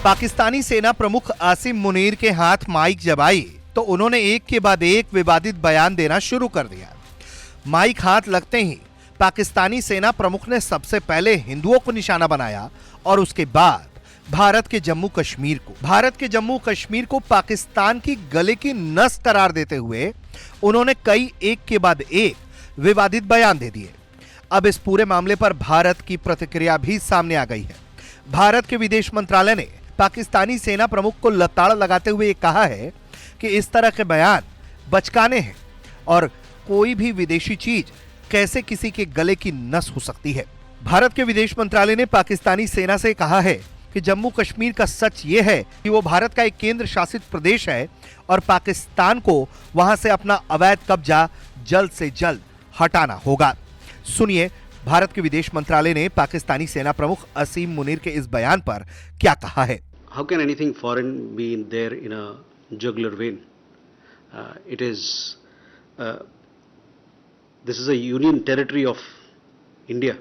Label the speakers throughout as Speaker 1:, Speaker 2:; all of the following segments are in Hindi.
Speaker 1: पाकिस्तानी सेना प्रमुख आसिम मुनीर के हाथ माइक जब आई तो उन्होंने एक के बाद एक विवादित बयान देना शुरू कर दिया। माइक हाथ लगते ही पाकिस्तानी सेना प्रमुख ने सबसे पहले हिंदुओं को निशाना बनाया और उसके बाद भारत के जम्मू कश्मीर को पाकिस्तान की गले की नस करार देते हुए उन्होंने कई एक के बाद एक विवादित बयान दे दिए। अब इस पूरे मामले पर भारत की प्रतिक्रिया भी सामने आ गई है। भारत के विदेश मंत्रालय ने पाकिस्तानी सेना प्रमुख को लताड़ लगाते हुए कहा है कि इस तरह के बयान बचकाने हैं और कोई भी विदेशी चीज कैसे किसी के गले की नस हो सकती है। भारत के विदेश मंत्रालय ने पाकिस्तानी सेना से कहा है कि जम्मू कश्मीर का सच ये है कि वो भारत का एक केंद्र शासित प्रदेश है और पाकिस्तान को वहां से अपना अवैध कब्जा जल्द से जल्द हटाना होगा। सुनिए भारत के विदेश मंत्रालय ने पाकिस्तानी सेना प्रमुख आसिम मुनीर के इस बयान पर क्या कहा है।
Speaker 2: How can anything foreign be in there in a jugular vein? This is a union territory of India.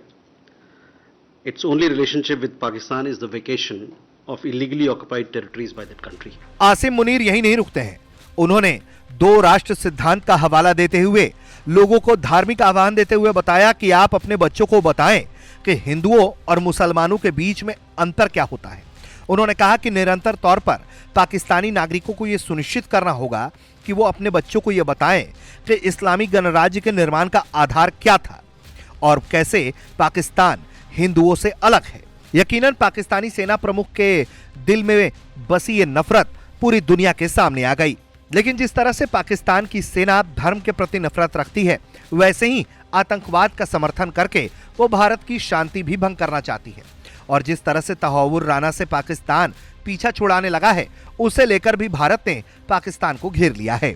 Speaker 2: Its only relationship with Pakistan is the vacation of illegally occupied territories by that country.
Speaker 1: Asim Munir यही नहीं रुकते हैं। उन्होंने दो राष्ट्र सिद्धांत का हवाला देते हुए लोगों को धार्मिक आह्वान देते हुए बताया कि आप अपने बच्चों को बताएं कि हिंदुओं और मुसलमानों के बीच में अंतर क्या होता है। उन्होंने कहा कि निरंतर तौर पर पाकिस्तानी नागरिकों को यह सुनिश्चित करना होगा कि वो अपने बच्चों को यह बताएं कि इस्लामी गणराज्य के निर्माण का आधार क्या था और कैसे पाकिस्तान हिंदुओं से अलग है। यकीनन पाकिस्तानी सेना प्रमुख के दिल में बसी ये नफरत पूरी दुनिया के सामने आ गई। लेकिन जिस तरह से पाकिस्तान की सेना धर्म के प्रति नफरत रखती है, वैसे ही आतंकवाद का समर्थन करके वो भारत की शांति भी भंग करना चाहती है। और जिस तरह से तहव्वुर राना से पाकिस्तान पीछा छुड़ाने लगा है, उसे लेकर भी भारत ने पाकिस्तान को घेर लिया है।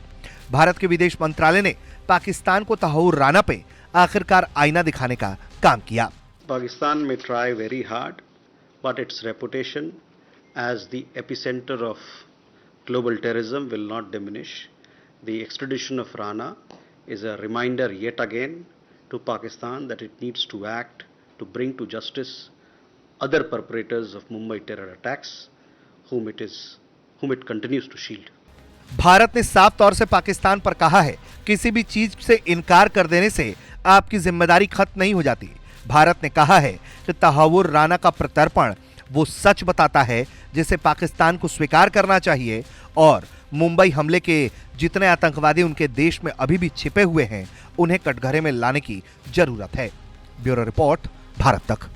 Speaker 1: भारत के विदेश मंत्रालय ने पाकिस्तान को तहव्वुर राना पे आखिरकार आईना दिखाने का काम किया।
Speaker 2: Pakistan may try very hard, but its reputation as the epicenter of global terrorism will not diminish. The extradition of Rana is a reminder yet again to Pakistan that it needs to act to bring to justice other perpetrators of Mumbai terror attacks, whom it continues to shield.
Speaker 1: Bharat ने साफ तौर से पाकिस्तान पर कहा है, किसी भी चीज से इनकार कर देने से आपकी जिम्मेदारी खत्म नहीं हो जाती। भारत ने कहा है कि तहव्वुर राना का प्रत्यर्पण वो सच बताता है जिसे पाकिस्तान को स्वीकार करना चाहिए और मुंबई हमले के जितने आतंकवादी उनके देश में अभी भी छिपे हुए हैं, उन्हें कटघरे में लाने की जरूरत है। ब्यूरो रिपोर्ट, भारत तक।